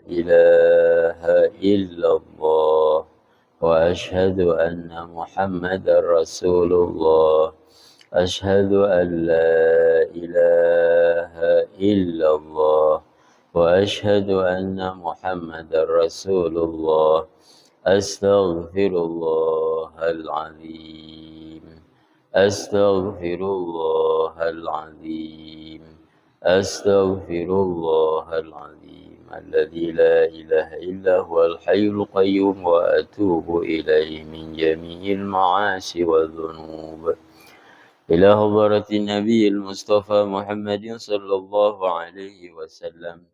إله إلا الله وأشهد أن محمدا رسول الله. أشهد أن لا إله إلا الله وأشهد أن محمدا رسول الله. أستغفر الله العظيم. أستغفر الله العظيم. أستغفر الله العظيم الذي لا إله إلا هو الحي القيوم وأتوب إليه من جميع المعاصي والذنوب إلى حضرة النبي المصطفى محمد صلى الله عليه وسلم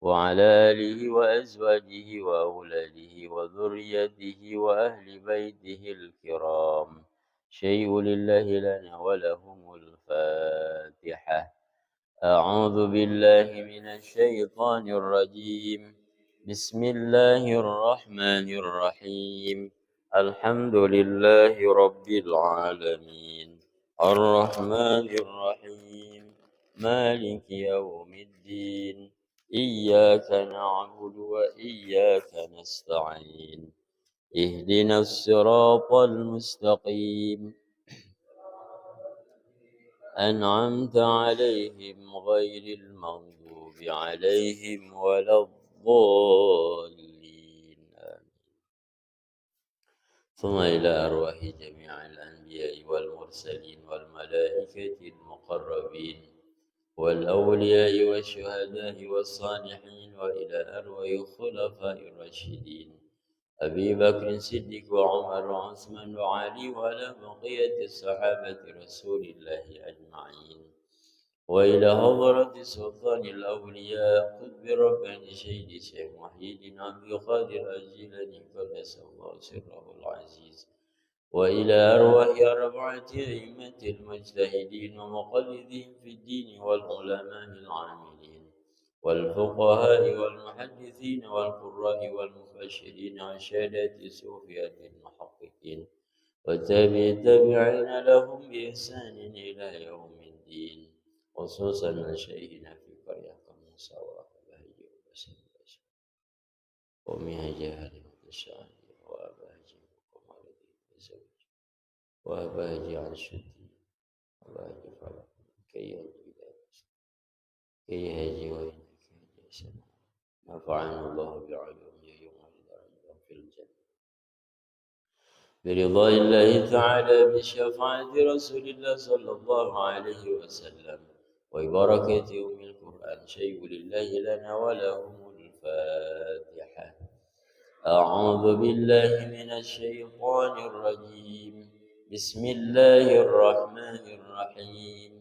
وعلى آله وأزواجه وأولاده وذريته وأهل بيته الكرام. شيء لله لنا ولهم الفاتحة. أعوذ بالله من الشيطان الرجيم. بسم الله الرحمن الرحيم. الحمد لله رب العالمين الرحمن الرحيم مالك يوم الدين. إياك نعبد وإياك نستعين. اهدنا الصراط المستقيم أنعمت عليهم غير المغضوب عليهم ولا الضالين. ثم إلى أرواح جميع الأنبياء والمرسلين والملائكة المقربين والأولياء والشهداء والصالحين وإلى أرواح الخلفاء الراشدين أبي بكر الصديق وعمر وعثمان وعلي وعلى بقية الصحابة رسول الله أجمعين وإلى حضرة سلطان الأولياء قطب رباني شيخ شيخ محي الدين عبد القادر الجيلاني قدس الله سره العزيز وإلى أرواح أربعة أئمة المجتهدين ومقلدين في الدين والعلماء العاملين والفقهاء والمحدثين والقراء والمبشرين وشهادة الصوفية المحققين والتابعين لهم بإحسان إلى يوم الدين. خصوصا مشايخنا في قرية موسى وأبهي وسلم ومهجها المتشعر وأبهي ومالدي وزوج وأبهي عن شدي وأبهي فرق كي يهدي كي يهدي وإنك هدي سنة نفعنا الله بعلوم يوم الدرجة في الجنة برضا الله تعالى بشفاعة رسول الله صلى الله عليه وسلم وبركة أم القرآن. شيء لله لنا ولهم الفاتحة. أعوذ بالله من الشيطان الرجيم. بسم الله الرحمن الرحيم.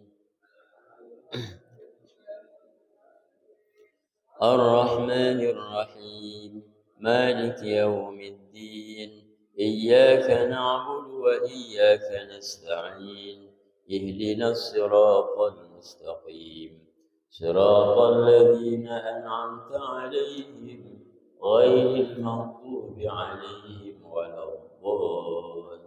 الرحمن الرحيم مالك يوم الدين. إياك نعبد وإياك نستعين. اهدنا الصراط المستقيم صراط الذين أنعمت عليهم غير المغضوب عليهم ولا الضالين.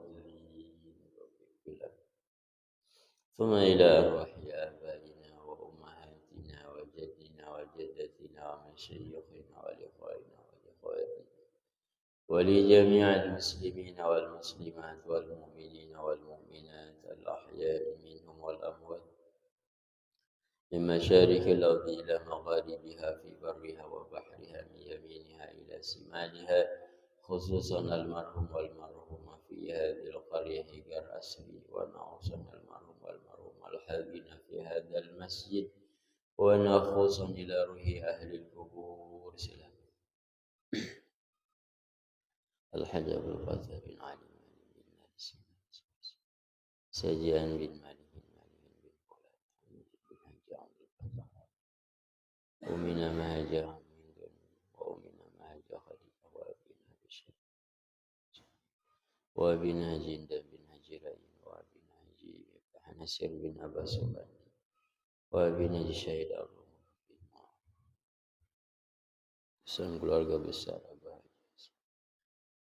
ثم إلى أرواح آبائنا وأمهاتنا وجدنا وجدتنا ومشايخنا والإخواننا والإخواتنا ولجميع المسلمين والمسلمات والمؤمنين والمؤمنات الأحياء منهم والأموات من مشارق الأرض إلى مغاربها في برها وبحرها من يمينها إلى شمالها خصوصا المرحوم والمرحومة في هذه القرية هجر أسري ونعوصا المرحوم والمرحومة الحاضرين في هذا المسجد ونخصا إلى روح أهل القبور سلام الحج أبو القاسم بن علي بن ناس سجيان بن مالك بن مالك بن فلان بن حج عبد الفتاح ومن ما جاء من دون ومن ما جاء خليفة وأبينا بشر وأبينا جند بن هجرين وأبينا حنسر بن أبا سفيان وأبينا جشيد الروم Pesan keluarga besar Abah Haji,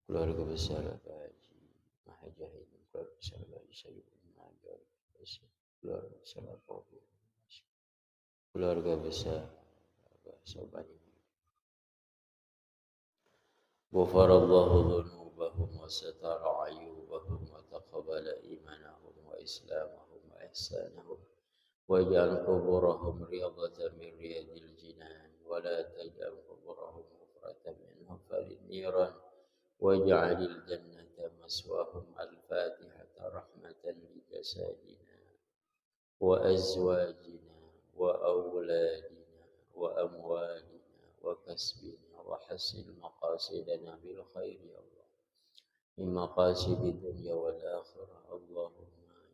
keluarga besar Abah Haji Mahajahid, keluarga besar Abah Haji Sayyid bin Najar, keluarga besar Abah Haji, keluarga besar Abah Sobani غفر الله ذنوبهم وستر عيوبهم وتقبل إيمانهم وإسلامهم وإحسانهم واجعل قبورهم رياضة من رياض الجنان ولا تجعل قبورهم غفرة من حفر النيران واجعل الجنة مسواهم الفاتحة رحمة لجسادنا وأزواجنا وأولادنا وأموالنا وكسبنا وحسن مقاصدنا بالخير يا الله من مقاصد الدنيا والآخرة اللهم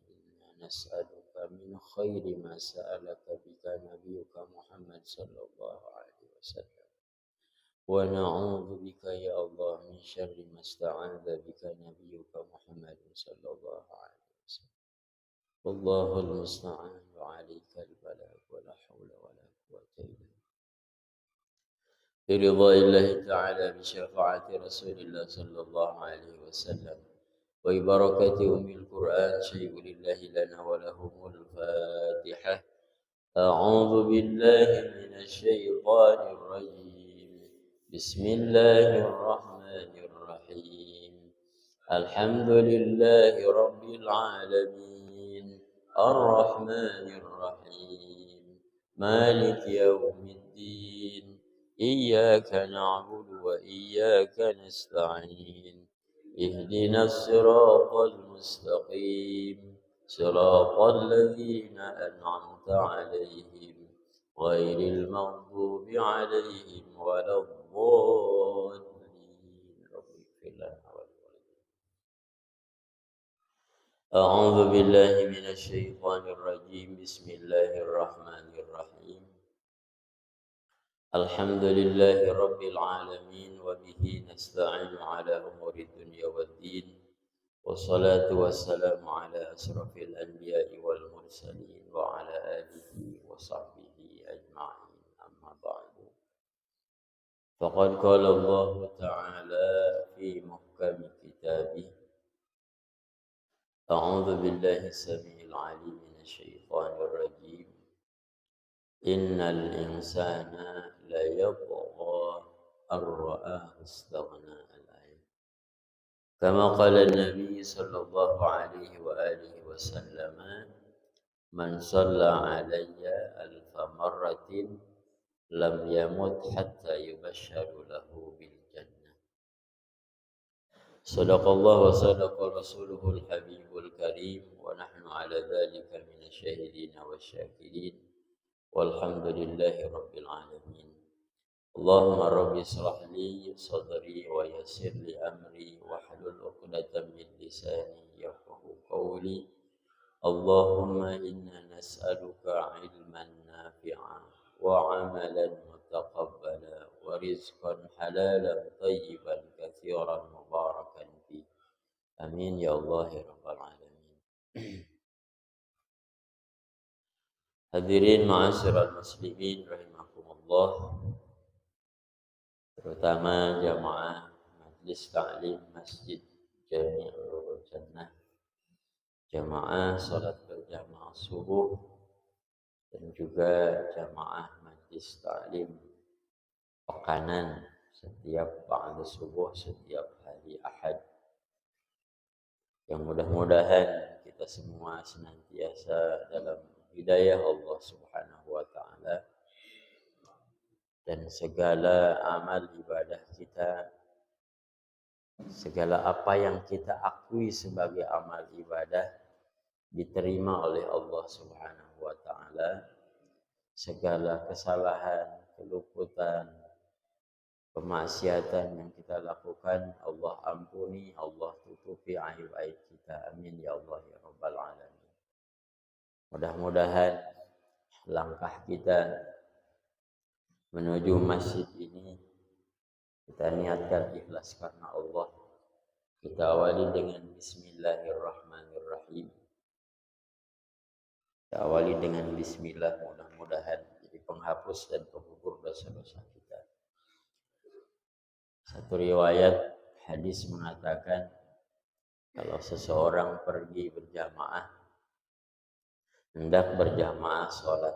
إنا نسألك من خير ما سألك بك نبيك محمد صلى الله عليه وسلم ونعوذ بك يا الله من شر ما استعاذ بك نبيك محمد صلى الله عليه وسلم والله المستعان وعليك البلاغ ولا حول ولا قوة إلا بالله برضا الله تعالى بشفاعة رسول الله صلى الله عليه وسلم وببركة أم القرآن شيء لله لنا ولهم الفاتحة أعوذ بالله من الشيطان الرجيم بسم الله الرحمن الرحيم الحمد لله رب العالمين الرحمن الرحيم مالك يوم الدين إياك نعبد وإياك نستعين اهدنا الصراط المستقيم صراط الذين أنعمت عليهم غير المغضوب عليهم ولا الضالين رب اغفر لنا ولوالدينا أعوذ بالله من الشيطان الرجيم بسم الله الرحمن الرحيم الحمد لله رب العالمين وبه نستعين على أمور الدنيا والدين والصلاة والسلام على أشرف الأنبياء والمرسلين وعلى آله وصحبه أجمعين أما بعد فقد قال الله تعالى في محكم كتابه أعوذ بالله السميع العليم من الشيطان الرجيم إن الإنسان ليطغى أن رآه استغنى الآية كما قال النبي صلى الله عليه وآله وسلم من صلى علي 1000 مرة لم يمت حتى يبشر له بالجنة صدق الله وصدق رسوله الحبيب الكريم ونحن على ذلك من الشاهدين والشاكرين والحمد لله رب العالمين اللهم رب اشرح لي صدري ويسر لي أمري واحلل عقدة من لساني يفقه قولي اللهم إنا نسألك علما نافعا وعملا متقبلا ورزقا حلالا طيبا كثيرا مباركا فيه آمين يا الله يا رب العالمين. Hadirin ma'asyiral muslimin rahimakumullah, terutama jamaah Majlis Ta'lim Masjid Jami'ul Jannah, jamaah salat berjamaah subuh dan juga jamaah Majlis Ta'lim Pekanan setiap ba'da subuh setiap hari Ahad. Yang mudah-mudahan kita semua senantiasa dalam hidayah Allah Subhanahu wa taala dan segala amal ibadah kita, segala apa yang kita akui sebagai amal ibadah diterima oleh Allah Subhanahu wa taala. Segala kesalahan, keluputan, kemaksiatan yang kita lakukan Allah ampuni, Allah tutupi aib-aib kita. Amin ya Allah ya rabbal alamin. Mudah-mudahan langkah kita menuju masjid ini kita niatkan ikhlas karena Allah. Kita awali dengan bismillahirrahmanirrahim. Kita awali dengan bismillah, mudah-mudahan jadi penghapus dan penggugur dosa-dosa kita. Satu riwayat hadis mengatakan kalau seseorang pergi berjamaah, hendak berjamaah sholat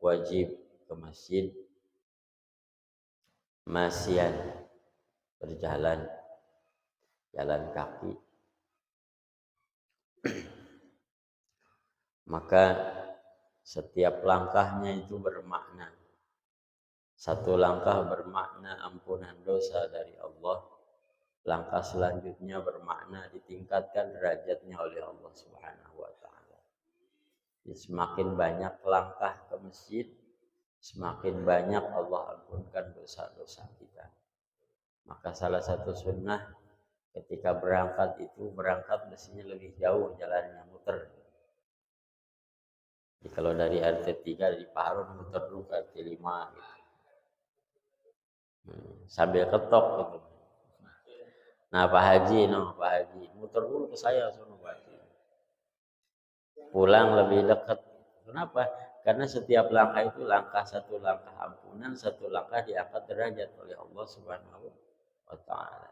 wajib ke masjid, masyan berjalan, jalan kaki. Maka setiap langkahnya itu bermakna. Satu langkah bermakna ampunan dosa dari Allah. Langkah selanjutnya bermakna ditingkatkan derajatnya oleh Allah Subhanahu wa taala. Semakin banyak langkah ke masjid, semakin banyak Allah ampunkan dosa-dosa kita. Maka salah satu sunnah ketika berangkat itu, berangkat mestinya lebih jauh jalannya, muter. Jadi kalau dari RT 3 di Parun muter dulu ke RT 5 gitu. Sambil ketok gitu. Nah Pak Haji, muter dulu ke saya sono Pak Haji. Pulang lebih dekat. Kenapa? Karena setiap langkah itu satu langkah ampunan, satu langkah diangkat derajat oleh Allah Subhanahu wa taala.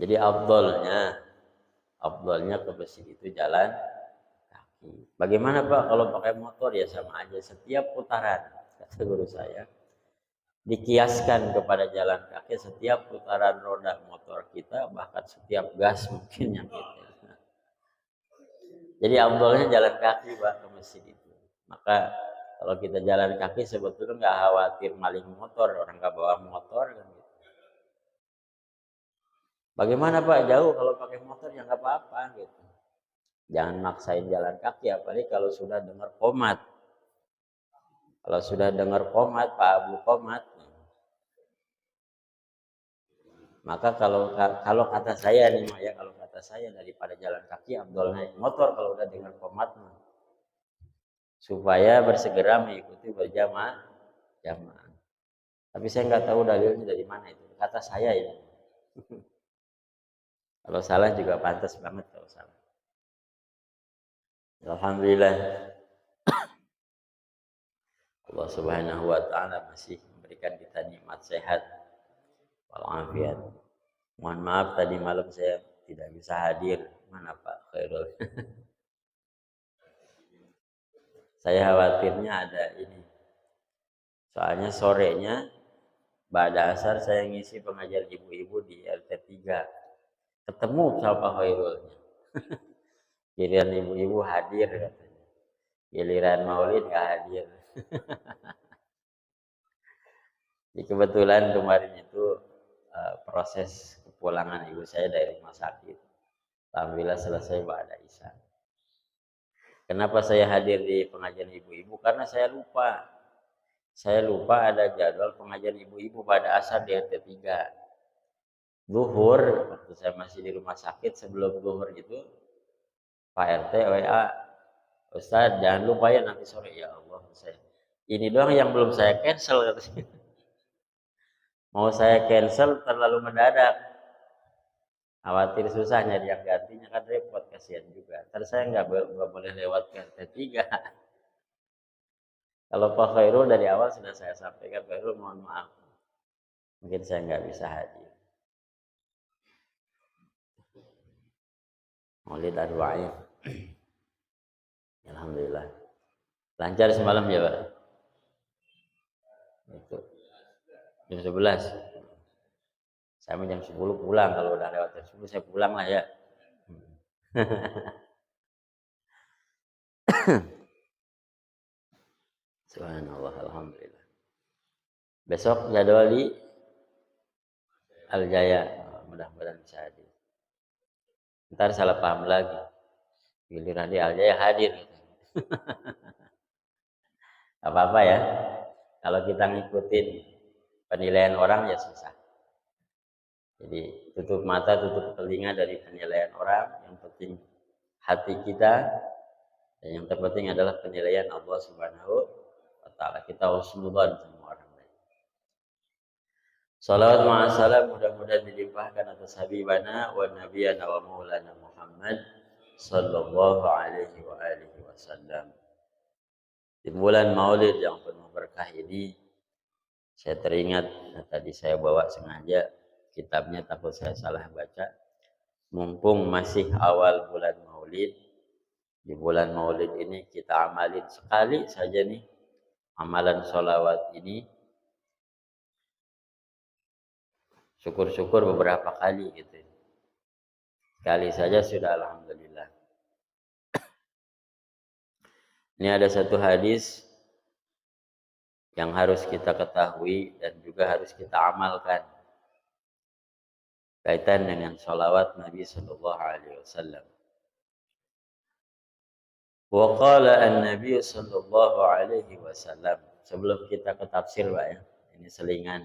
Jadi afdalnya ke masjid itu jalan kaki. Bagaimana Pak kalau pakai motor? Ya sama aja, setiap putaran, kata guru saya, dikiaskan kepada jalan kaki. Setiap putaran roda motor kita, bahkan setiap gas mungkin yang kita. Jadi afdalnya jalan kaki Pak ke masjid itu. Maka kalau kita jalan kaki sebetulnya nggak khawatir maling motor, orang nggak bawa motor kan gitu. Bagaimana Pak jauh kalau pakai motor ya nggak apa-apa gitu. Jangan maksain jalan kaki, apalagi kalau sudah dengar qomat. Kalau sudah dengar qomat, Pak Abu qomat, maka kalau kata saya nih ya, kalau kata saya daripada jalan kaki, abdol naik motor kalau udah dengar qomat, supaya bersegera mengikuti berjamaah. Tapi saya nggak tahu dalilnya dari mana itu. Kata saya ya. Kalau salah juga pantas banget kalau salah. Alhamdulillah Allah Subhanahu wa taala masih memberikan kita nikmat sehat walafiat. Mohon maaf tadi malam saya tidak bisa hadir. Mana Pak Khairul? Saya khawatirnya ada ini. Soalnya sorenya pada asar saya ngisi pengajar ibu-ibu di RT 3. Ketemu sama Pak Khairulnya. Giliran ibu-ibu hadir katanya. Giliran maulid nggak hadir. Jadi kebetulan kemarin itu proses kepulangan ibu saya dari rumah sakit. Alhamdulillah selesai pada Isya. Kenapa saya hadir di pengajian ibu-ibu? Karena saya lupa. Saya lupa ada jadwal pengajian ibu-ibu pada asar di RT 3. Zuhur, waktu saya masih di rumah sakit, sebelum zuhur itu, Pak RT WA, Ustaz jangan lupa ya nanti sore. Ya Allah, ini doang yang belum saya cancel katanya. Mau saya cancel terlalu mendadak. Khawatir susah nyari yang gantinya kan repot, kasihan juga. Terus saya nggak boleh lewat ke RT 3. Kalau Pak Khairul dari awal sudah saya sampaikan, Pak Khairul mohon maaf. Mungkin saya nggak bisa hadir. Maulid Arwa'in. Alhamdulillah. Lancar semalam ya Pak? Itu. Jam 11. Saya jam 10 pulang. Kalau udah lewat jam 10 saya pulang lah ya. Subhanallah, alhamdulillah. Besok jadwal di Al-Jaya. Mudah-mudahan bisa hadir. Ntar salah paham lagi. Giliran di Al-Jaya hadir. Apa-apa ya. Kalau kita ngikutin penilaian orang ya susah. Jadi tutup mata, tutup telinga dari penilaian orang. Yang penting hati kita. Dan yang terpenting adalah penilaian Allah Subhanahu wa taala. Kita husnudzon sama orang lain. Salawat ma'asalam mudah-mudahan dilimpahkan atas habibana wa nabiyana wa maulana Muhammad sallallahu alaihi wa alihi wasallam. Di bulan Maulid yang penuh berkah ini, saya teringat, tadi saya bawa sengaja kitabnya takut saya salah baca. Mumpung masih awal bulan Maulid, di bulan Maulid ini kita amalin sekali saja nih amalan sholawat ini. Syukur-syukur beberapa kali gitu. Sekali saja sudah alhamdulillah. Ini ada satu hadis yang harus kita ketahui dan juga harus kita amalkan kaitan dengan sholawat Nabi Sallallahu Alaihi Wasallam. Wa qala an-Nabi Sallallahu Alaihi Wasallam. Sebelum kita ke tafsir, Pak ya, ini selingan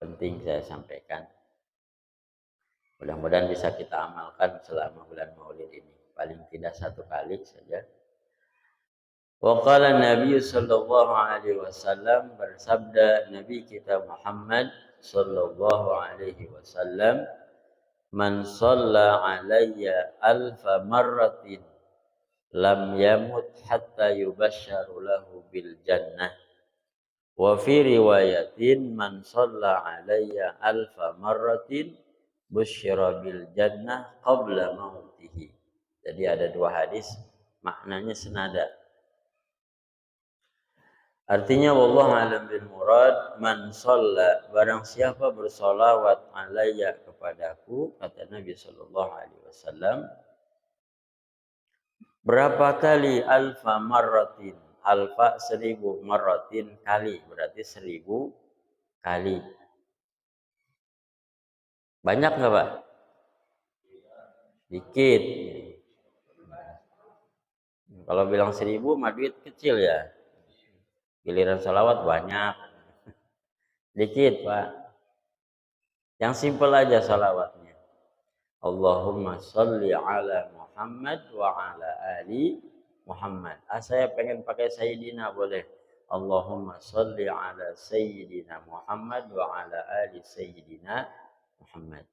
penting saya sampaikan. Mudah-mudahan bisa kita amalkan selama bulan Maulid ini. Paling tidak satu kali saja. Wa qala Nabi sallallahu alaihi wasallam, bersabda Nabi kita Muhammad sallallahu alaihi wasallam, man shalla alayya alfa marratin lam yamut hatta yubashsharu lahu bil jannah. Wa fi riwayatin man shalla alayya alfa marratin busyira bil jannah qabla mautihi. Jadi ada dua hadis, maknanya senada. Artinya wallahu alam bil murad, man shalla, barang siapa bersolawat alayya kepadaku, kata Nabi sallallahu alaihi wasallam, berapa kali alfa marratin, alfa 1000 marratin kali, berarti 1000 kali. Banyak nggak Pak? Dikit. Kalau bilang 1000 mah duit kecil ya. Giliran sholawat banyak. Dikit Pak. Yang simpel aja sholawatnya. Allahumma sholli ala Muhammad wa ala ali Muhammad. Saya pengen pakai Sayyidina boleh. Allahumma sholli ala Sayyidina Muhammad wa ala ali Sayyidina Muhammad.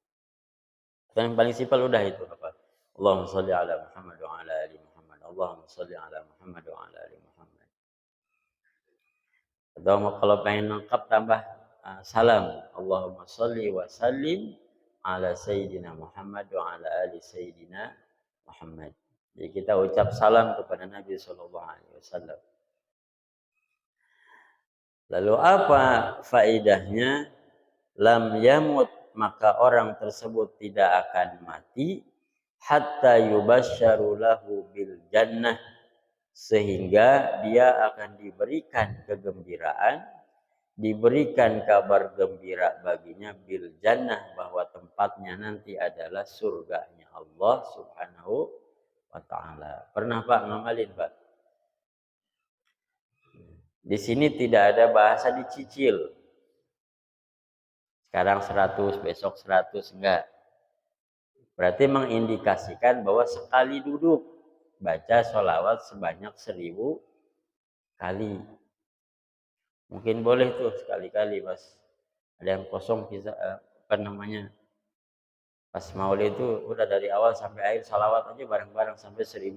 Yang paling simpel udah itu apa? Allahumma sholli ala Muhammad wa ala ali Muhammad. Allahumma sholli ala Muhammad wa ala ali Muhammad. Atau kalau pengen lengkap tambah salam. Allahumma sholli wa sallim ala Sayyidina Muhammad wa ala ali Sayyidina Muhammad. Jadi kita ucap salam kepada Nabi Sallallahu Alaihi Wasallam. Lalu apa faedahnya? Lam yamut, maka orang tersebut tidak akan mati hatta yubashsharu lahu bil jannah, sehingga dia akan diberikan kegembiraan, diberikan kabar gembira baginya bil jannah, bahwa tempatnya nanti adalah surganya Allah Subhanahu wa taala. Pernah Pak ngamalin Pak? Di sini tidak ada bahasa dicicil. Sekarang 100, besok 100, enggak. Berarti mengindikasikan bahwa sekali duduk baca sholawat sebanyak 1000 kali. Mungkin boleh tuh sekali-kali pas ada yang kosong kita pas Maulid itu udah dari awal sampai akhir sholawat aja bareng-bareng sampai 1000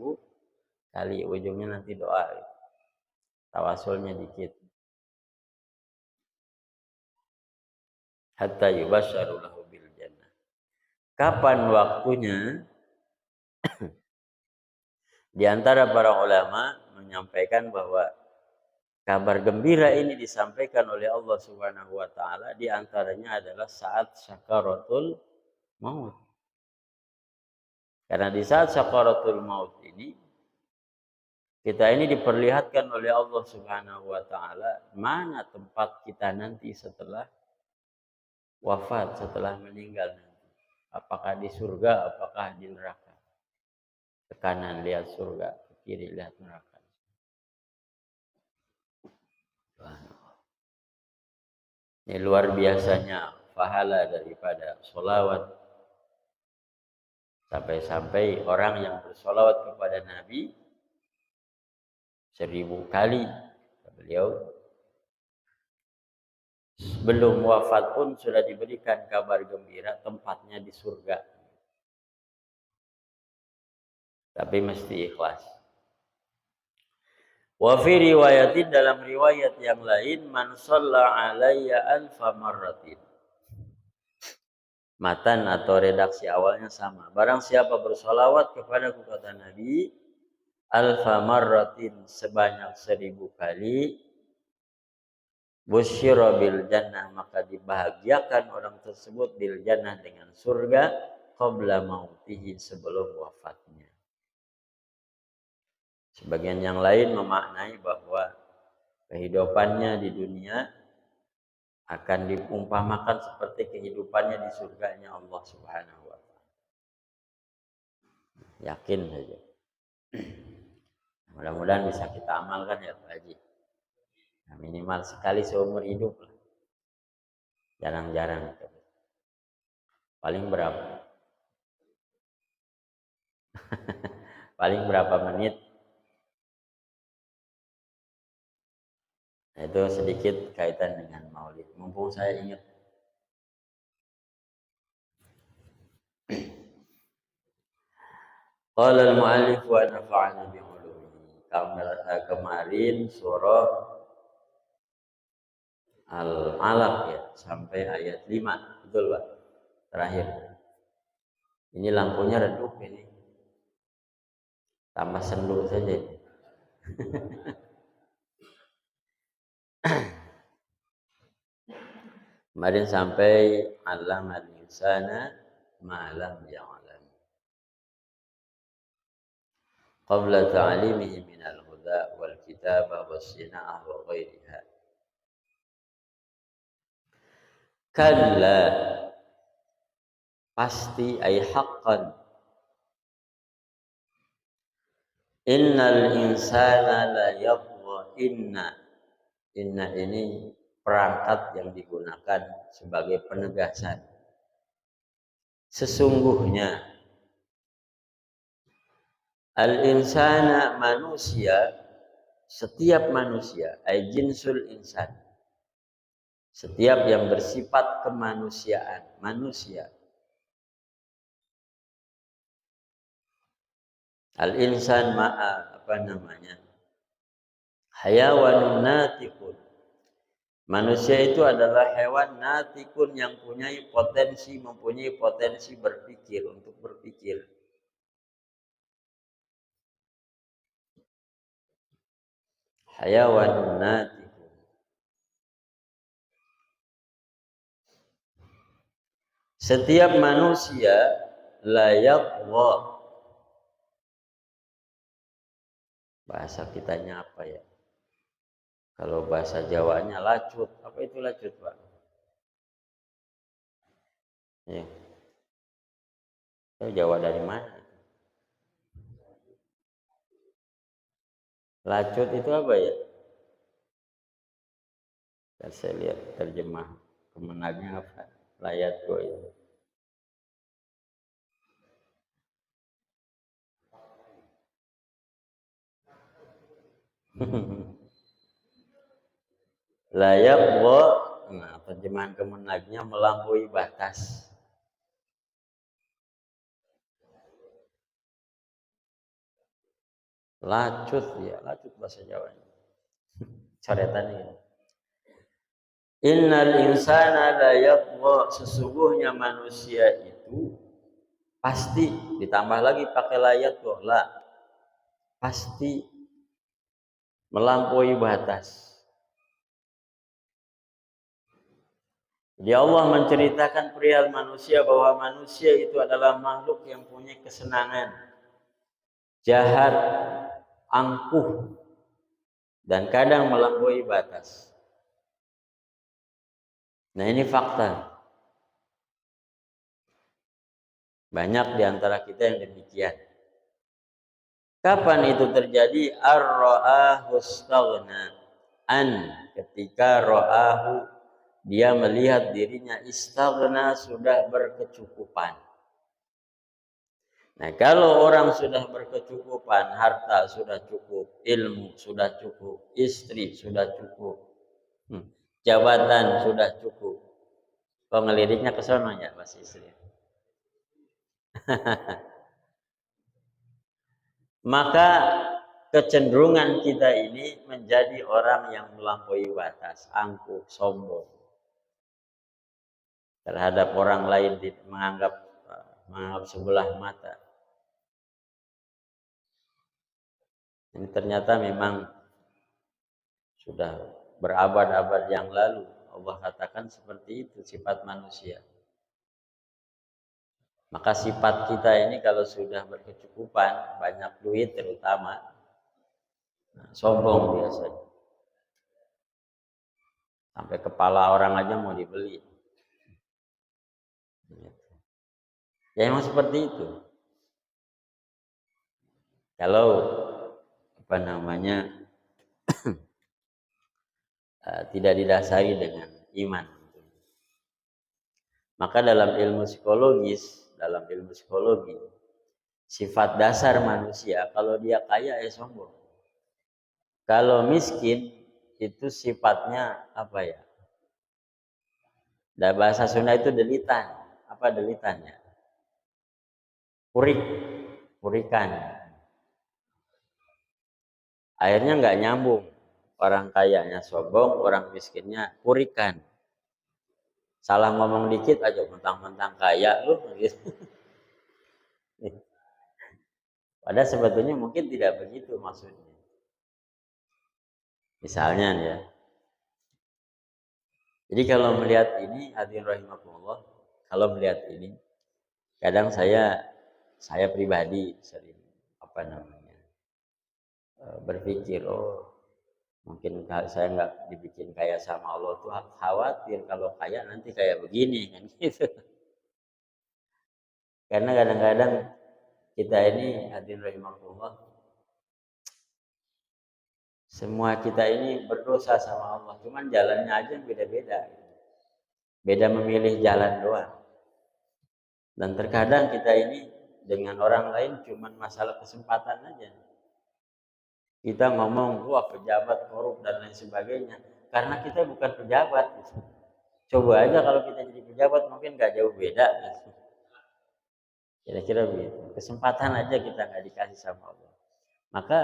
kali. Ujungnya nanti doa. Tawasulnya dikit. Hatta yubashsharu lahu bil jannah. Kapan waktunya? Di antara para ulama menyampaikan bahwa kabar gembira ini disampaikan oleh Allah Subhanahu wa taala, di antaranya adalah saat sakaratul maut. Karena di saat sakaratul maut ini kita ini diperlihatkan oleh Allah Subhanahu wa taala mana tempat kita nanti setelah wafat, setelah meninggal nanti. Apakah di surga, apakah di neraka. Ke kanan lihat surga, ke kiri lihat neraka. Ini luar biasanya pahala daripada sholawat. Sampai-sampai orang yang bersolawat kepada Nabi 1000 kali. Beliau sebelum wafat pun sudah diberikan kabar gembira tempatnya di surga. Tapi mesti ikhlas. Wa fi riwayatin, dalam riwayat yang lain, man shalla alayya alfa marratin. Matan atau redaksi awalnya sama. Barang siapa bersolawat kepadaku, kata Nabi, alfa marratin, sebanyak 1000 kali, busyira bil jannah, maka dibahagiakan orang tersebut bil jannah dengan surga qabla mautihi, sebelum wafatnya. Sebagian yang lain memaknai bahwa kehidupannya di dunia akan diumpamakan seperti kehidupannya di surganya Allah Subhanahu wa taala. Yakin saja. Mudah-mudahan bisa kita amalkan ya Pak Haji. Nah, minimal sekali seumur hidup lah. Jarang-jarang. Paling berapa? Paling berapa menit? Nah, itu sedikit kaitan dengan maulid. Mumpung saya ingat. Qala al-mu'allif wa nafa'ana bi ulumihi. Kemarin surah Al-Alaq ya, sampai ayat 5. Betul, Pak? Terakhir. Ini lampunya redup ini. Tambah sendu saja ini. Kemarin sampai alamal insana ma lam ya'lam. Qabla ta'limihi min al-huda wal kitaba was sina'ah wa ghairiha. Kalla, pasti ay haqqan, innal insana la yatgha. Inna ini perangkat yang digunakan sebagai penegasan. Sesungguhnya al-insana, manusia, setiap manusia, ay jinsul insan, setiap yang bersifat kemanusiaan, manusia. Al-insan hayawanun natikun. Manusia itu adalah hewan natikun yang mempunyai potensi berpikir, untuk berpikir. Hayawanun natikun. Setiap manusia layak bahasa kitanya apa ya? Kalau bahasa Jawanya lacut. Apa itu lacut, Pak? Ya. Jawa dari mana? Lacut itu apa ya? Saya lihat terjemah kemenangnya apa? Layat go itu. Layak go. Nah, terjemahan kemenangnya melampaui batas. Lacut ya, lacut bahasa Jawanya. Coretan ini. Innal insana la yatgha, sesungguhnya manusia itu pasti, ditambah lagi pakai layat la, pasti melampaui batas. Jadi Allah menceritakan perihal manusia bahwa manusia itu adalah makhluk yang punya kesenangan, jahat, angkuh, dan kadang melampaui batas. Nah, ini fakta. Banyak di antara kita yang demikian. Kapan itu terjadi? Ar-ra'ahu istaghna an, ketika ra'ahu, dia melihat dirinya istaghna, sudah berkecukupan. Nah, kalau orang sudah berkecukupan, harta sudah cukup, ilmu sudah cukup, istri sudah cukup, jabatan sudah cukup. Kok ngeliriknya ke sono ya, Mas istri? Maka kecenderungan kita ini menjadi orang yang melampaui batas, angkuh, sombong terhadap orang lain, menganggap sebelah mata. Ini ternyata memang sudah berabad-abad yang lalu. Allah katakan seperti itu sifat manusia. Maka sifat kita ini kalau sudah berkecukupan, banyak duit terutama, sombong biasanya. Sampai kepala orang aja mau dibeli. Ya emang seperti itu. Kalau tidak didasari dengan iman. Maka dalam ilmu psikologi, sifat dasar manusia kalau dia kaya ya sombong. Kalau miskin itu sifatnya apa ya? Dan bahasa Sunda itu delitan. Apa delitannya? Purikan. Akhirnya nggak nyambung. Orang kayanya sombong, orang miskinnya purikan. Salah ngomong dikit aja mentang-mentang kaya lu gitu. Padahal sebetulnya mungkin tidak begitu maksudnya. Misalnya ya. Jadi kalau melihat ini, hadirin rahimakumullah, kalau melihat ini, kadang saya pribadi sering berpikir, mungkin saya nggak dibikin kaya sama Allah tuh khawatir kalau kaya nanti kayak begini kan gitu. Karena kadang-kadang kita ini hadirin rahimakumullah, semua kita ini berdosa sama Allah, cuman jalannya aja beda-beda. Beda memilih jalan doang. Dan terkadang kita ini dengan orang lain cuman masalah kesempatan aja. Kita ngomong, wah pejabat korup dan lain sebagainya. Karena kita bukan pejabat. Gitu. Coba aja kalau kita jadi pejabat mungkin gak jauh beda. Gitu. Kira-kira begitu. Kesempatan aja kita gak dikasih sama Allah. Maka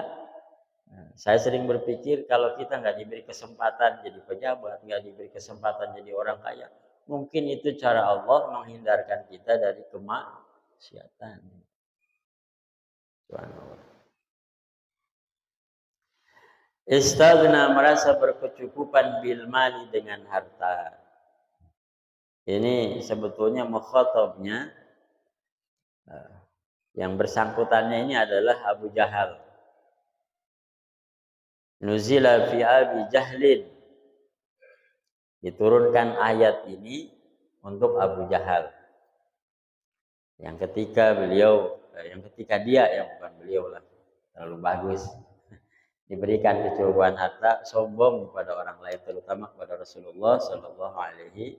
saya sering berpikir kalau kita gak diberi kesempatan jadi pejabat, gak diberi kesempatan jadi orang kaya, mungkin itu cara Allah menghindarkan kita dari kemaksiatan. Subhanallah. Istaghna merasa berkecukupan bil mali dengan harta. Ini sebetulnya mukhatabnya yang bersangkutannya ini adalah Abu Jahal. Nuzila fi Abi Jahlin. Diturunkan ayat ini untuk Abu Jahal. Yang ketika dia yang bukan beliau lah, terlalu bagus. Diberikan kecukupan harta, sombong kepada orang lain, terutama kepada Rasulullah Shallallahu Alaihi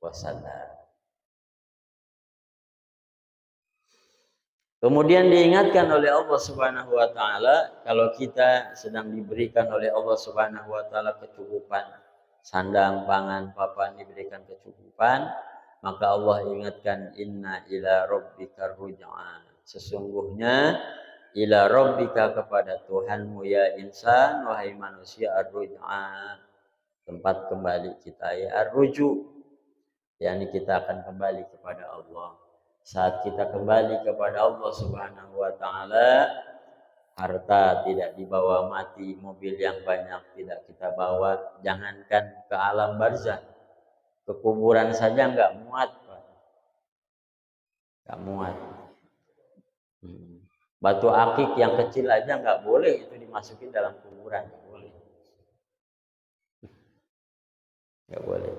Wasallam. Kemudian diingatkan oleh Allah Subhanahu Wa Taala kalau kita sedang diberikan oleh Allah Subhanahu Wa Taala kecukupan, sandang, pangan, papan diberikan kecukupan, maka Allah ingatkan inna ila rabbika ruj'an. Sesungguhnya ila rabbika kepada Tuhanmu ya insan, wahai manusia, ar-ruj'a, tempat kembali kita ya ar-ruju, yakni kita akan kembali kepada Allah. Saat kita kembali kepada Allah Subhanahu wa taala, harta tidak dibawa mati, mobil yang banyak tidak kita bawa, jangankan ke alam barzah, ke kuburan saja enggak muat, Pak. Enggak muat. Batu akik yang kecil aja nggak boleh itu dimasukin dalam kuburan, nggak boleh. Nggak boleh.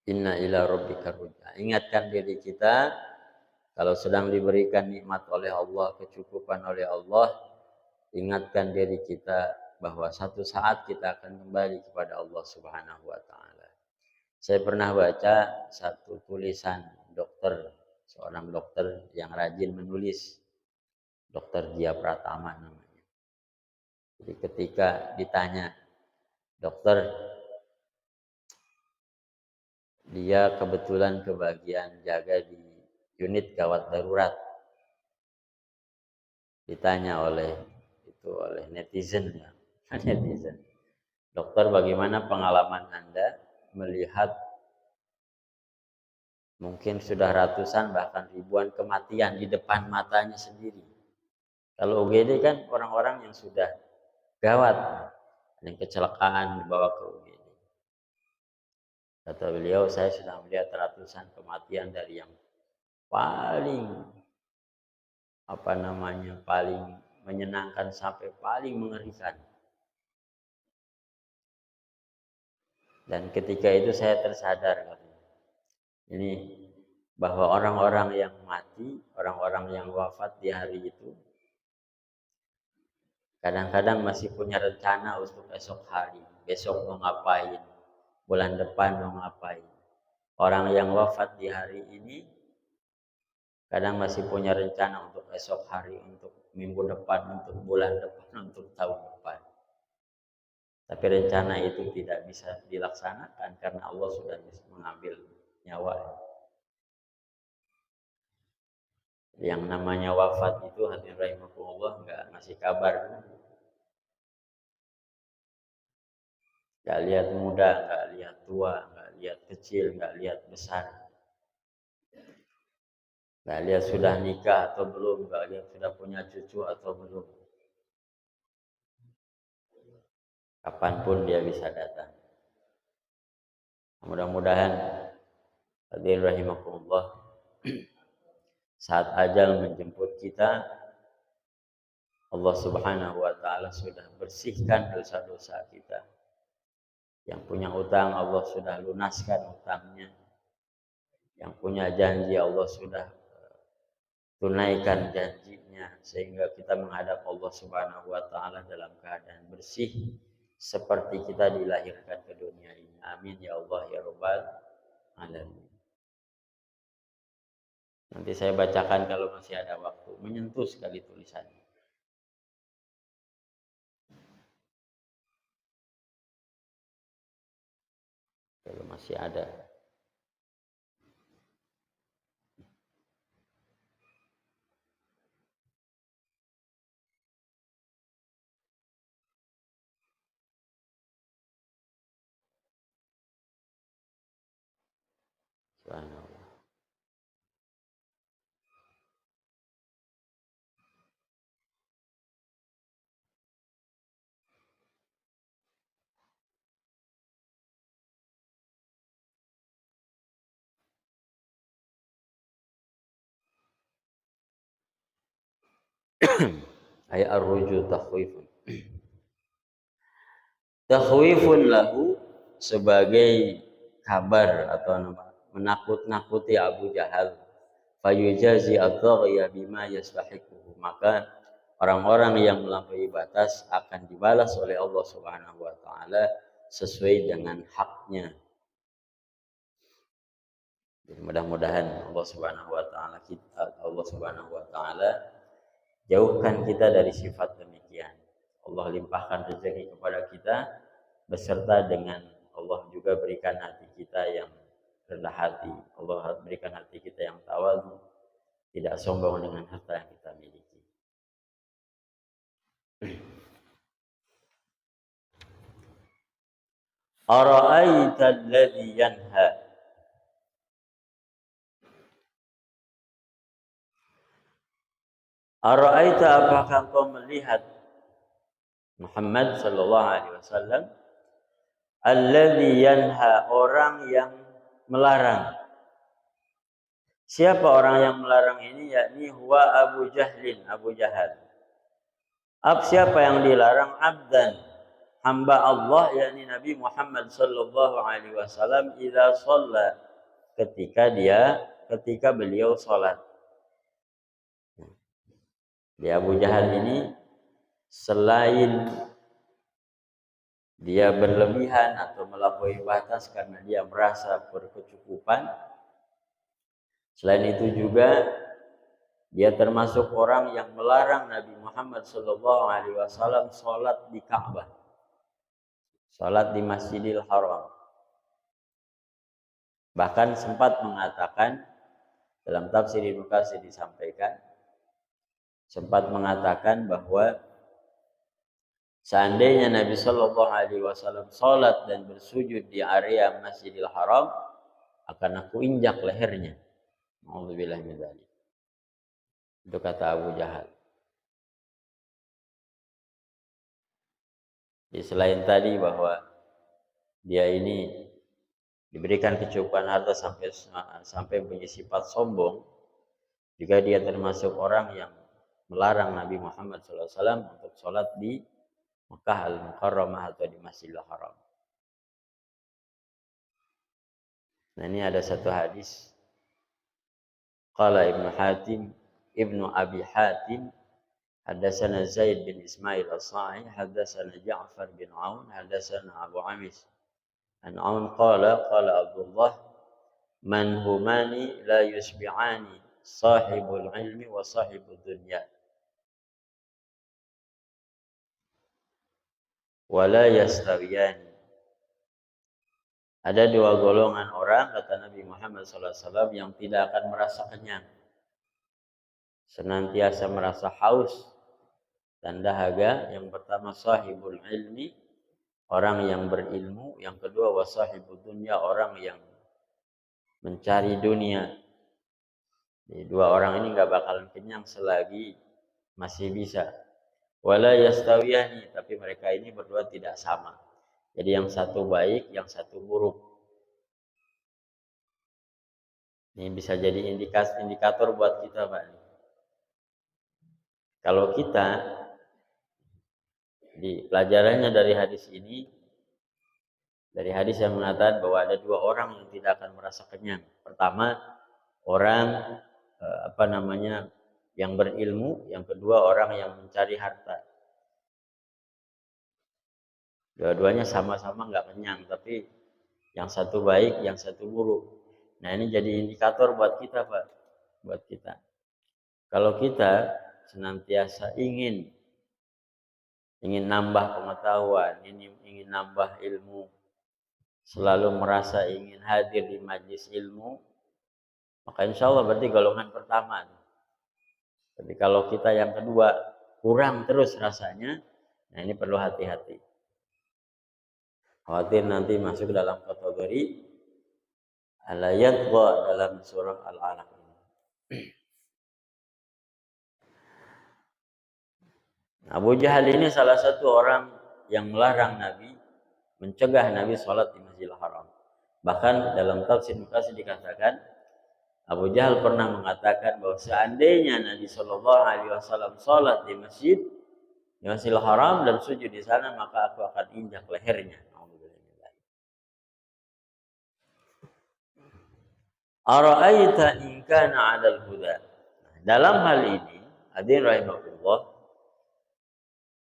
Inna ila rabbika ruj'a. Ingatkan diri kita kalau sedang diberikan nikmat oleh Allah, kecukupan oleh Allah, ingatkan diri kita bahwa satu saat kita akan kembali kepada Allah Subhanahu wa taala. Saya pernah baca satu tulisan seorang dokter yang rajin menulis, Dokter Dia Pratama namanya. Jadi ketika ditanya, dokter, dia kebetulan kebagian jaga di unit gawat darurat. Ditanya oleh netizen ya, netizen. Dokter, bagaimana pengalaman Anda melihat Mungkin sudah ratusan bahkan ribuan kematian di depan matanya sendiri. Kalau UGD kan orang-orang yang sudah gawat, yang kecelakaan dibawa ke UGD. Kata beliau, saya sudah melihat ratusan kematian dari yang paling paling menyenangkan sampai paling mengerikan. Dan ketika itu saya tersadar, ini bahwa orang-orang yang mati, orang-orang yang wafat di hari itu, kadang-kadang masih punya rencana untuk esok hari, besok mau ngapain, bulan depan mau ngapain. Orang yang wafat di hari ini, kadang masih punya rencana untuk esok hari, untuk minggu depan, untuk bulan depan, untuk tahun depan. Tapi rencana itu tidak bisa dilaksanakan karena Allah sudah mengambil nyawa. Yang namanya wafat itu hadirin rahimakumullah enggak ngasih kabar. Enggak lihat muda, enggak lihat tua, enggak lihat kecil, enggak lihat besar. Enggak lihat sudah nikah atau belum, enggak lihat sudah punya cucu atau belum. Kapanpun dia bisa datang. Mudah-mudahan hadirin rahimakumullah saat ajal menjemput kita, Allah Subhanahu wa taala sudah bersihkan dosa-dosa kita. Yang punya utang Allah sudah lunaskan utangnya. Yang punya janji Allah sudah tunaikan janjinya sehingga kita menghadap Allah Subhanahu wa taala dalam keadaan bersih seperti kita dilahirkan ke dunia ini. Amin ya Allah ya rabbal alamin. Nanti saya bacakan kalau masih ada waktu, menyentuh sekali tulisannya. Kalau masih ada. Subhanallah. Ay ar-ruju takhwifun. Takhwifun lahu sebagai kabar atau menakut-nakuti Abu Jahal. Fayujazi at-taghiya bima yastahiquhu. Maka orang-orang yang melampaui batas akan dibalas oleh Allah Subhanahu wa taala sesuai dengan haknya. Mudah-mudahan Allah Subhanahu wa taala jauhkan kita dari sifat demikian. Allah limpahkan rezeki kepada kita beserta dengan Allah juga berikan hati kita yang rendah hati. Allah berikan hati kita yang tawadhu, tidak sombong dengan harta yang kita miliki. Ara'aita alladhi yanha. Ara'aita, apakah kau melihat Muhammad sallallahu alaihi wasallam alladhi yanha, orang yang melarang. Siapa orang yang melarang ini? Yakni huwa Abu Jahlin, Abu Jahal. Siapa yang dilarang? Abdan, hamba Allah, yakni Nabi Muhammad sallallahu alaihi wasallam, idza shalla, ketika beliau salat. Di Abu Jahal ini selain dia berlebihan atau melampaui batas karena dia merasa berkecukupan, selain itu juga dia termasuk orang yang melarang Nabi Muhammad SAW sholat di Ka'bah, sholat di Masjidil Haram. Bahkan sempat mengatakan, dalam tafsir Ibnu Katsir disampaikan, sempat mengatakan bahwa seandainya Nabi Shallallahu Alaihi Wasallam sholat dan bersujud di area Masjidil Haram, akan aku injak lehernya. Alhamdulillah min dzalik. Itu kata Abu Jahal. Jadi selain tadi bahwa dia ini diberikan kecukupan harta sampai punya sifat sombong, juga dia termasuk orang yang melarang Nabi Muhammad SAW untuk sholat di Mekah Al-Mukarramah atau di Masjidil Haram. Nah, ini ada satu hadis. Qala Ibnu Abi Hatim, hadatsana Zaid bin Ismail As-Sa'i, hadatsana Ja'far bin Aun, hadatsana Abu Amis. An Aun qala Abdullah, man humani la yusbi'ani, sahibul ilmi wa sahibud dunya. Wala yastawiyani. Ada dua golongan orang, kata Nabi Muhammad SAW, yang tidak akan merasa kenyang, senantiasa merasa haus dan dahaga. Yang pertama sahibul ilmi, orang yang berilmu. Yang kedua wasahibud dunya, orang yang mencari dunia. Jadi dua orang ini nggak bakalan kenyang selagi masih bisa. Wala yastawiyani, tapi mereka ini berdua tidak sama. Jadi yang satu baik, yang satu buruk. Ini bisa jadi indikator buat kita, Pak. Kalau kita di pelajarannya dari hadis ini, dari hadis yang mengatakan bahwa ada dua orang yang tidak akan merasa kenyang. Pertama, orang yang berilmu. Yang kedua, orang yang mencari harta. Dua-duanya sama-sama nggak kenyang, tapi yang satu baik, yang satu buruk. Nah, ini jadi indikator buat kita, Pak. Buat kita. Kalau kita senantiasa ingin nambah pengetahuan, ingin nambah ilmu, selalu merasa ingin hadir di majlis ilmu, maka insya Allah berarti golongan pertama. Tapi kalau kita yang kedua kurang terus rasanya, nah ini perlu hati-hati. Khawatir nanti masuk dalam kategori al-ayat dalam surah Al-Alaq. Abu Jahal ini salah satu orang yang melarang Nabi, mencegah Nabi sholat di Masjidil Haram. Bahkan dalam tafsir Muqasid dikatakan, Abu Jahal pernah mengatakan bahwa seandainya Nabi SAW sholat di Masjidil Haram dan sujud di sana, maka aku akan injak lehernya. Ara'aita in kana 'alal huda. Dalam hal ini, hadirin rahimakumullah,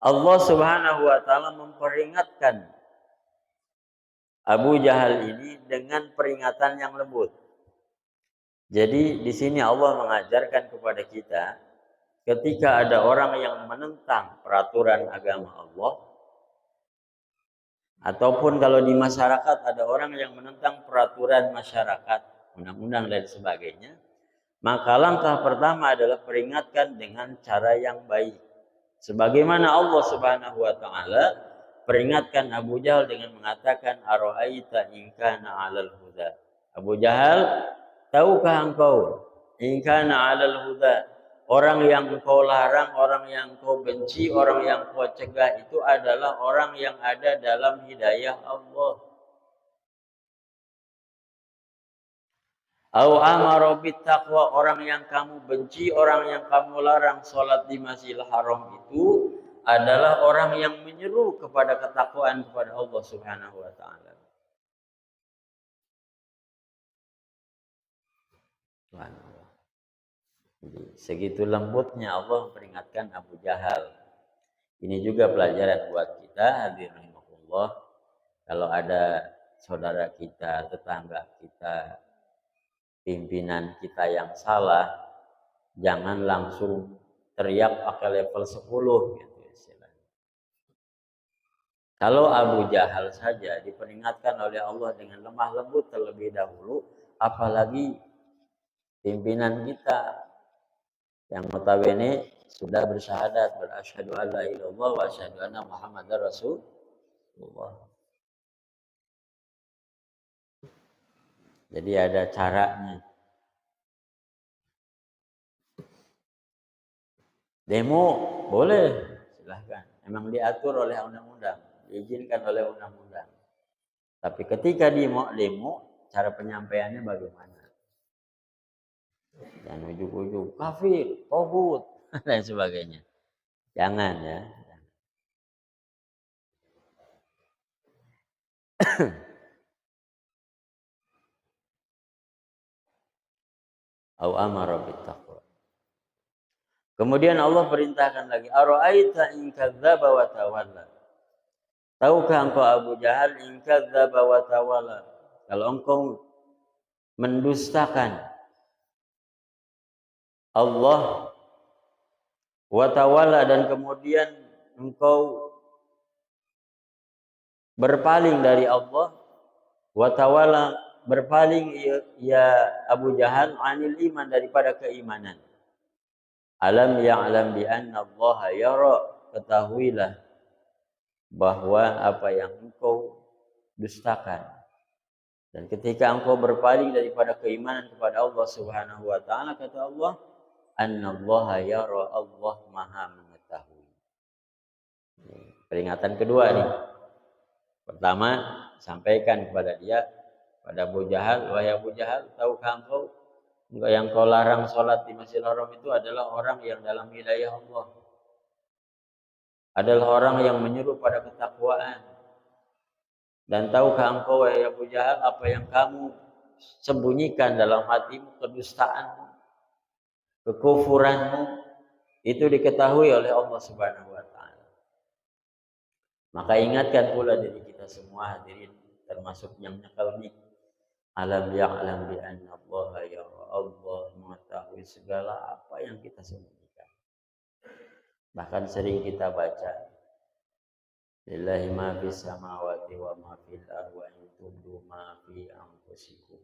Allah Subhanahu wa taala memperingatkan Abu Jahal ini dengan peringatan yang lembut. Jadi di sini Allah mengajarkan kepada kita, ketika ada orang yang menentang peraturan agama Allah, ataupun kalau di masyarakat ada orang yang menentang peraturan masyarakat, undang-undang dan sebagainya, maka langkah pertama adalah peringatkan dengan cara yang baik. Sebagaimana Allah Subhanahu wa taala peringatkan Abu Jahal dengan mengatakan ara'aita in kana 'alal huda. Abu Jahal, tahukah engkau in kana 'alal huda, orang yang engkau larang, orang yang engkau benci, orang yang engkau cegah itu adalah orang yang ada dalam hidayah Allah. Au amara bittaqwa, orang yang kamu benci, orang yang kamu larang sholat di Masjidil Haram itu adalah orang yang menyeru kepada ketakwaan kepada Allah Subhanahu wa taala. Jadi segitu lembutnya Allah memperingatkan Abu Jahal. Ini juga pelajaran buat kita, hadirin rahimakumullah. Kalau ada saudara kita, tetangga kita, pimpinan kita yang salah, jangan langsung teriak pakai level 10 gitu istilahnya. Kalau Abu Jahal saja diperingatkan oleh Allah dengan lemah lembut terlebih dahulu, apalagi pimpinan kita yang notabene sudah bersyahadat, berasyhadu alla ilaha illallah wa asyhadu anna Muhammadar Rasulullah. Jadi ada caranya. Demo boleh, silahkan. Memang diatur oleh undang-undang, diizinkan oleh undang-undang. Tapi ketika di demo, cara penyampaiannya bagaimana? Dan ujuk-ujuk kafir, togut, dan sebagainya. Jangan ya. Au amara bittaqwa. Kemudian Allah perintahkan lagi, ara'aita in kadzdzaba wa tawalla. Tahukah engkau Abu Jahal in kadzdzaba wa tawalla? Kalau engkau mendustakan Allah wa tawalla dan kemudian engkau berpaling dari Allah, wa tawalla berpaling ya Abu Jahal anil iman daripada keimanan. Alam ya'lam bi anna Allah yara, ketahuilah bahwa apa yang engkau dustakan dan ketika engkau berpaling daripada keimanan kepada Allah Subhanahu wa taala, kata Allah, annallaha yara, Allah Maha mengetahui. Peringatan kedua nih. Pertama, sampaikan kepada dia, pada Abu Jahal, wahai Abu Jahal, tahukah engkau yang kau larang sholat di Masjidil Haram itu adalah orang yang dalam wilayah Allah, adalah orang yang menyuruh pada ketakwaan. Dan tahukah engkau wahai Abu Jahal apa yang kamu sembunyikan dalam hatimu, kedustaanmu, kekufuranmu, itu diketahui oleh Allah Subhanahu wa taala. Maka ingatkan pula diri kita semua hadirin, termasuk yang nyekal nih. Alam ya'lam bi anna Allah yara, Allah mengetahui segala apa yang kita sembunyikan. Bahkan sering kita baca, lillahi ma fis samawati wa ma fil ardi wa in tubdu ma fi anfusikum.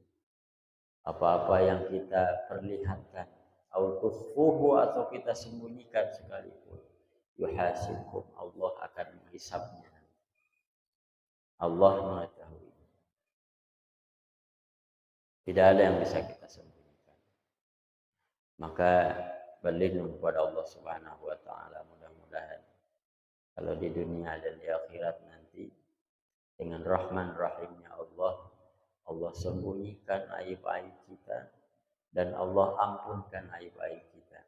Apa-apa yang kita perlihatkan, atau kita sembunyikan sekalipun, yuhasibkum, Allah akan menghisabnya. Allah mengetahui. Tidak ada yang bisa kita sembunyikan. Maka berlindung kepada Allah Subhanahu wa taala, mudah-mudahan kalau di dunia dan di akhirat nanti dengan Rahman Rahimnya Allah, Allah sembunyikan aib-aib kita dan Allah ampunkan aib-aib kita.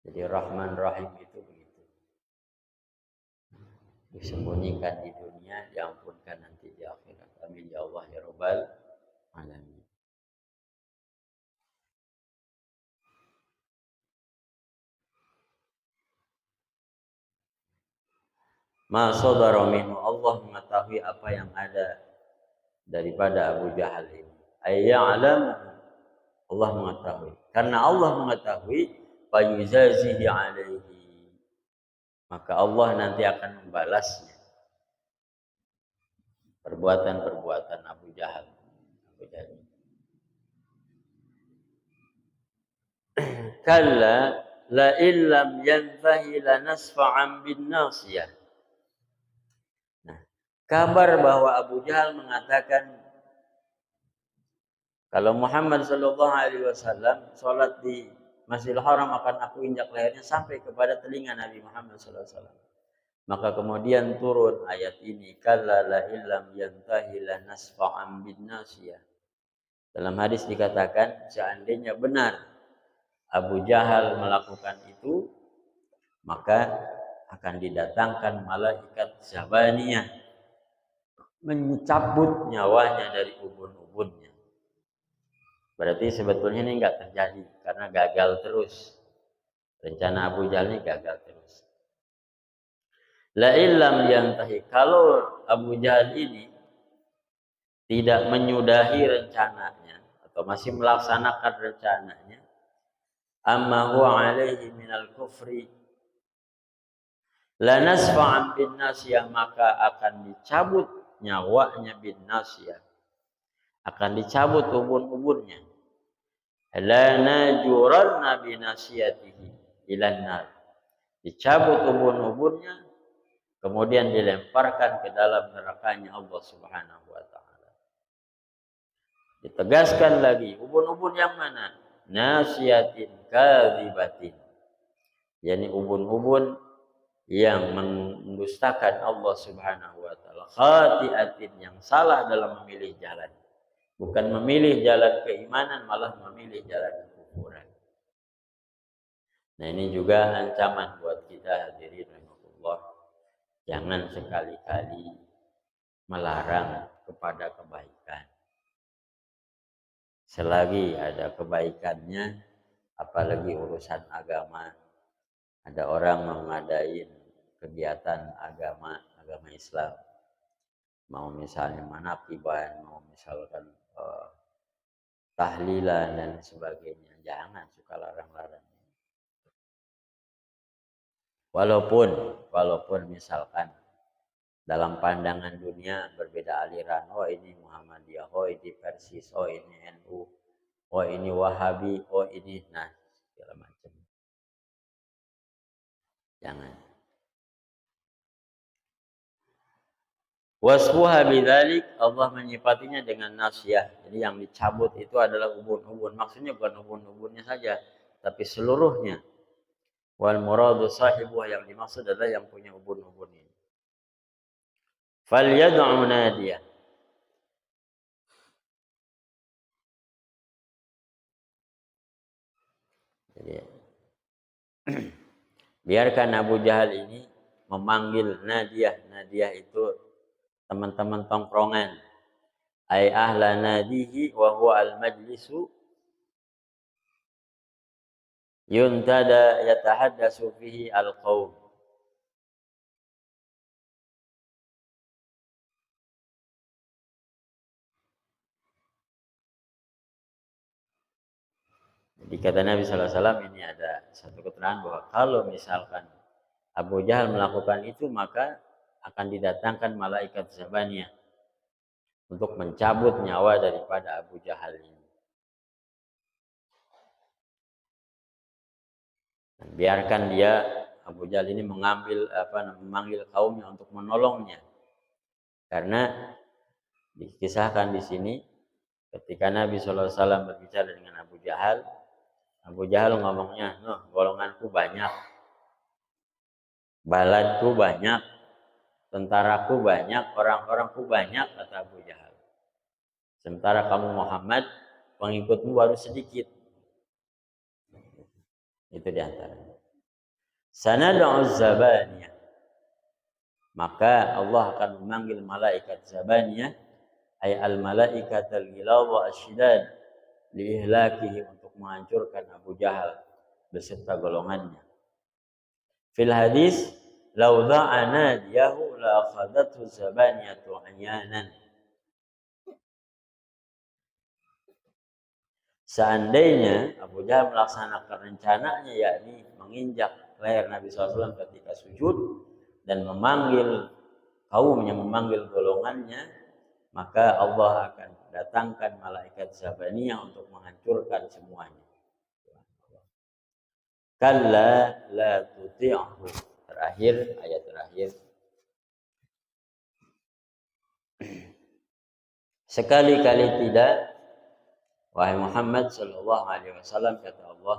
Jadi Rahman Rahim itu begitu. Disembunyikan di dunia, diampunkan nanti di akhirat. Amin ya Allah ya Rabbal alamin. Ma sadara minhu, Allah mengetahui apa yang ada daripada Abu Jahal ini. Ayya'lam, Allah mengetahui. Karena Allah mengetahui, fayuzazihi alaihi, maka Allah nanti akan membalasnya perbuatan-perbuatan Abu Jahal. Kalla la illam yantahi lanasfa'an bin nasiyah. Nah, kabar bahwa Abu Jahal mengatakan kalau Muhammad sallallahu alaihi wasallam salat di Masjidil Haram akan aku injak lehernya sampai kepada telinga Nabi Muhammad sallallahu alaihi wasallam. Maka kemudian turun ayat ini, kalla la illam yantahi lanasfa'an bin nasiyah. Dalam hadis dikatakan seandainya benar Abu Jahal melakukan itu, maka akan didatangkan malaikat Zabaniyah mencabut nyawanya dari ubun-ubunnya. Berarti sebetulnya ini enggak terjadi karena gagal terus. Rencana Abu Jahal ini gagal terus. La illam yantahi, kalau Abu Jahal ini tidak menyudahi rencananya atau masih melaksanakan rencananya, amma huwa alaihi minal kufri lanasfa'an bin nasiyah, maka akan dicabut nyawanya bin nasiyah, akan dicabut ubun-ubunnya. La najuranna bi nasiyatihi ilan nar, dicabut ubun-ubunnya kemudian dilemparkan ke dalam nerakanya Allah Subhanahu wa taala. Ditegaskan lagi, ubun-ubun yang mana? Nasiyatin kadhibatin. Yani ubun-ubun yang mendustakan Allah Subhanahu wa taala. Khati'atin, yang salah dalam memilih jalan. Bukan memilih jalan keimanan, malah memilih jalan kekufuran. Nah, ini juga ancaman buat kita hadirin rahimahullah. Jangan sekali-kali melarang kepada kebaikan. Selagi ada kebaikannya, apalagi urusan agama. Ada orang mengadain kegiatan agama Islam. Mau misalnya manakiban, mau misalkan tahlilan dan sebagainya. Jangan suka larang-larang. Walaupun misalkan dalam pandangan dunia berbeda aliran, oh ini Muhammadiyah, oh ini Persis, oh ini NU, oh ini Wahabi, oh ini segala macam. Jangan. Wasfuha bidzalik, Allah menyifatinya dengan nasyah. Jadi yang dicabut itu adalah ubun-ubun. Maksudnya bukan ubun-ubunnya saja, tapi seluruhnya. Wal muradu sahibuha, yang dimaksud adalah yang punya ubun-ubun ini. Falyad'u nadiyah. Jadi biarkan Abu Jahal ini memanggil Nadiyah. Nadiyah itu teman-teman tongkrongan. Ai ahla nadihi wa huwa al-majlisu yuntada yatahaddasu fihi al-qaum. Jadi kata Nabi SAW, ini ada satu keterangan bahwa kalau misalkan Abu Jahal melakukan itu, maka akan didatangkan malaikat Zabaniyah untuk mencabut nyawa daripada Abu Jahal ini. Dan biarkan dia, Abu Jahal ini memanggil kaumnya untuk menolongnya. Karena dikisahkan di sini ketika Nabi SAW berbicara dengan Abu Jahal ngomongnya, golonganku banyak, baladku banyak, tentaraku banyak, orang-orangku banyak, kata Abu Jahal. Sementara kamu Muhammad, pengikutmu baru sedikit. Itu diantaranya. Sanad'u Zabaniyah. Maka Allah akan memanggil malaikat Zabaniyah, ay al-malaikatal ghilaz wa asyidad, liihlakihi, untuk menghancurkan Abu Jahal beserta golongannya. Fil hadis, law da'a nadiyahu la akhadathu Zabaniyatu anyanan. Seandainya Abu Jahal melaksanakan rencananya, yakni menginjak leher Nabi SAW ketika sujud dan memanggil kaumnya, memanggil golongannya, maka Allah akan datangkan malaikat Zabaniyah untuk menghancurkan semuanya. Kalla la tuti'hu. Terakhir, ayat terakhir. Sekali-kali tidak, wahai Muhammad sallallahu alaihi wasallam, kata Allah,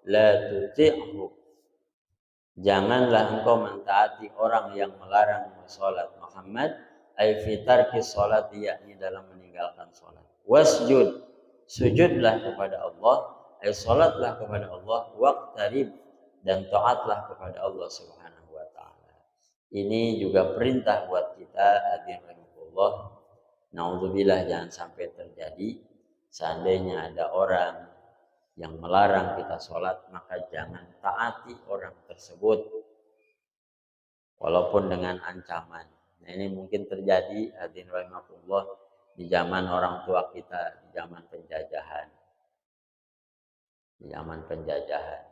la tuti'hu. Janganlah engkau mentaati orang yang melarang salat Muhammad, ay fi tarki salat, yakni dalam meninggalkan salat. Wasjud, sujudlah kepada Allah, ay salatlah kepada Allah, waqtarib, dan taatlah kepada Allah Subhanahu wa taala. Ini juga perintah buat kita hadirin Allah. Nauzubillah, jangan sampai terjadi seandainya ada orang yang melarang kita sholat, maka jangan taati orang tersebut walaupun dengan ancaman. Nah, ini mungkin terjadi hadirin rahimakumullah di zaman orang tua kita, di zaman penjajahan. Di zaman penjajahan.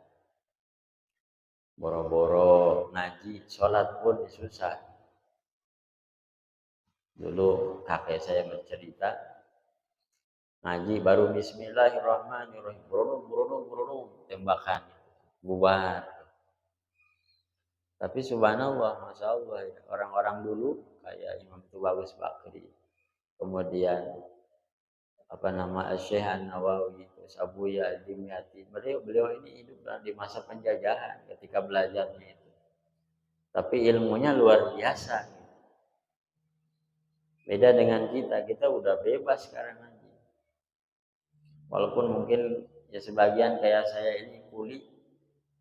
Boro-boro ngaji, sholat pun susah. Dulu kakek saya bercerita, ngaji baru bismillahirrahmanirrahim, brodong, tembakan, bubar. Tapi subhanallah, masya Allah, orang-orang dulu kayak Imam Tubagus Bakri, kemudian apa nama Syekh An-Nawawi, terus Abu Ya Dimyati. Beliau ini hidup di masa penjajahan ketika belajarnya itu. Tapi ilmunya luar biasa. Beda dengan kita udah bebas sekarang aja. Walaupun mungkin ya sebagian kayak saya ini kuli,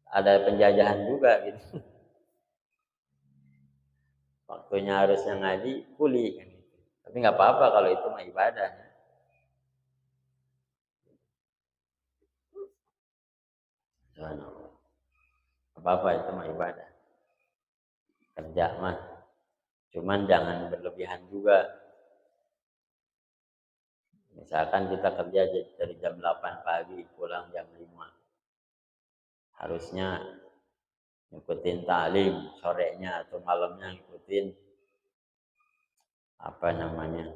ada penjajahan juga gitu. Waktunya harusnya ngaji, kuli kan. Tapi nggak apa-apa kalau itu mah ibadah. Apa-apa itu mah ibadah. Kerja mah. Cuman jangan berlebihan juga. Misalkan kita kerja dari jam 8 pagi, pulang jam 5. Harusnya ngikutin ta'lim sorenya atau malamnya ngikutin apa namanya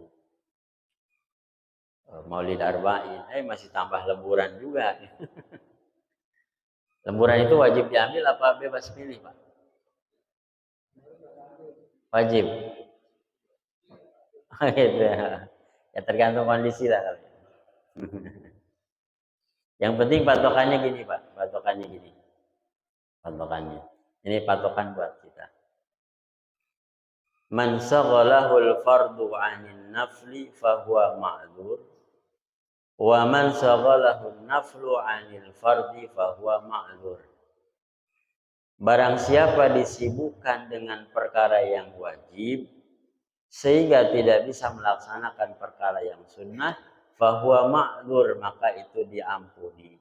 Maulid Arba'in. Masih tambah lemburan juga. Lemburan itu wajib diambil apa bebas pilih, Pak? Wajib. Gitu ya. Ya tergantung kondisi lah. Yang penting patokannya gini, Pak. Patokannya gini. Patokannya. Ini patokan buat kita. Man saghalahul fardu 'anil nafli fahuwa ma'dzur. Wa man saghalahun naflu 'anil fardi fahuwa ma'dzur. Barang siapa disibukkan dengan perkara yang wajib sehingga tidak bisa melaksanakan perkara yang sunnah, fahuwa ma'dzur, maka itu diampuni.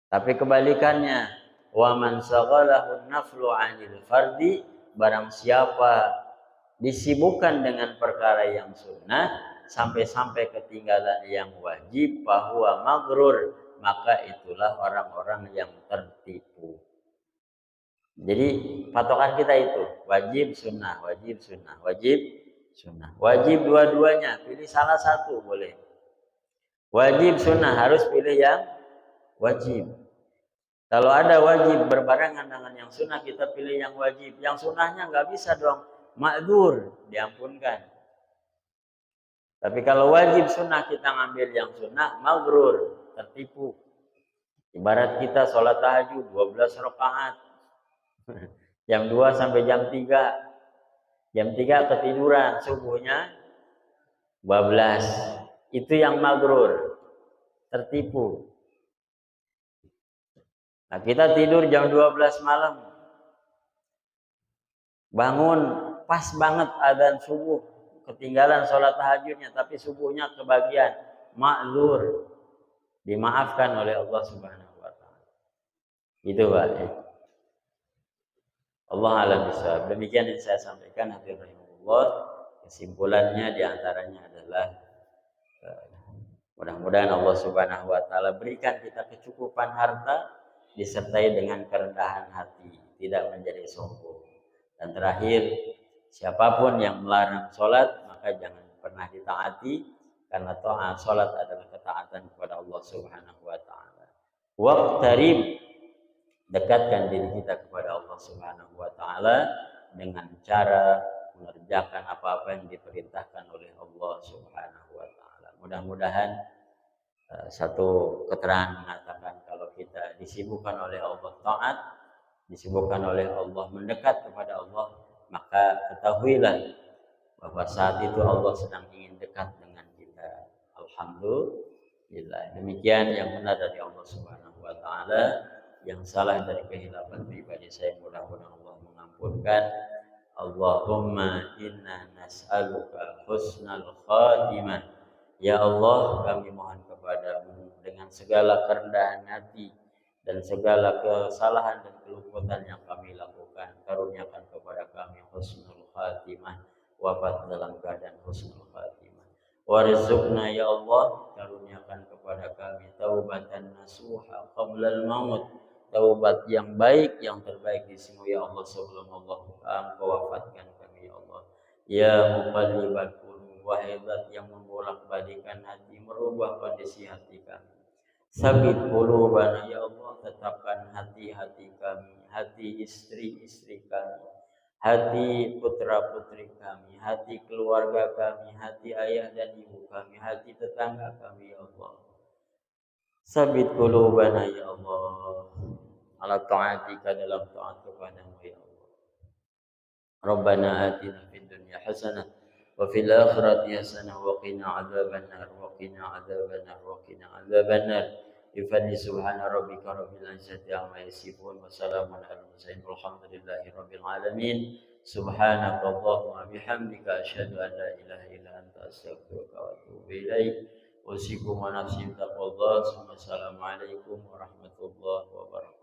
Tapi kebalikannya, wa man saghalahu naflu 'anil fardi, barang siapa disibukkan dengan perkara yang sunnah sampai-sampai ketinggalan yang wajib, fahuwa maghrur, maka itulah orang-orang yang tertipu. Jadi patokan kita itu wajib sunnah, wajib sunnah, wajib sunnah. Wajib dua-duanya, pilih salah satu boleh. Wajib sunnah harus pilih yang wajib. Kalau ada wajib berbarengan dengan yang sunnah, kita pilih yang wajib. Yang sunnahnya nggak bisa dong, ma'dzur, diampunkan. Tapi kalau wajib sunnah kita ngambil yang sunnah, maghrur, tertipu. Ibarat kita sholat tahajud 12 rakaat. Jam 2 sampai jam 3. Jam 3 ketiduran, subuhnya 12. Itu yang maghrur, tertipu. Nah, kita tidur jam 12 malam. Bangun pas banget adzan subuh. Ketinggalan sholat tahajudnya, tapi subuhnya kebagian. Ma'dzur. Dimaafkan oleh Allah Subhanahu wa ta'ala. Itu Pak. Allah a'lam bishawab. Demikian yang saya sampaikan, hadirin rahimahullah. Kesimpulannya diantaranya adalah mudah-mudahan Allah Subhanahu wa ta'ala berikan kita kecukupan harta disertai dengan kerendahan hati, tidak menjadi sombong. Dan terakhir, siapapun yang melarang sholat maka jangan pernah ditaati, karena taat sholat adalah ketaatan kepada Allah Subhanahu wa ta'ala. Waqtarib, dekatkan diri kita kepada Allah Subhanahu wa ta'ala dengan cara mengerjakan apa-apa yang diperintahkan oleh Allah Subhanahu wa ta'ala. Mudah-mudahan satu keterangan mengatakan kalau kita disibukkan oleh Allah taat, disibukkan oleh Allah mendekat kepada Allah, maka ketahuilah bahwa saat itu Allah sedang ingin dekat dengan kita. Alhamdulillah. Demikian yang benar dari Allah Subhanahu wa ta'ala. Yang salah dari kehilapan pribadi saya, mudah-mudahan Allah mengampunkan. Allahumma inna nas'aluka husnal khatimah. Ya Allah, kami mohon kepadamu dengan segala kerendahan hati dan segala kesalahan dan keluputan yang kami lakukan, karuniakan kepada kami husnul khatimah, wafat dalam keadaan husnul khatimah. Warzuqna ya Allah, karuniakan kepada kami taubatan nasuha qablal maut, taubat yang baik, yang terbaik di sisimu ya Allah sebelum Allah Engkau wafatkan kami ya Allah. Ya muqallibal qulub, wahai zat yang membolak-balikan hati, merubah kondisi hati kami. Sabit qulubana ya Allah, tetapkan hati-hati kami, hati istri-istri kami, hati putra-putri kami, hati keluarga kami, hati ayah dan ibu kami, hati tetangga kami, ya Allah. Sabit qulubana ya Allah, ala ta'atika dalam taat kepadamu ya Allah. Rabbana atina fid dunya hasanah wa fil akhirati hasanah wa qina adzabannar wa qina adzabannar wa qina adzabannar. Bifadli subhana rabbika rabbil izzati amma yasifun wa salamun alal mursalin walhamdulillahi rabbil alamin. Subhanaka Allahumma bihamdika asyhadu an la ilaha illa anta astaghfiruka wa atubu ilaik. Usikum wa nafsi taqwallah. Wassalamualaikum warahmatullahi wabarakatuh.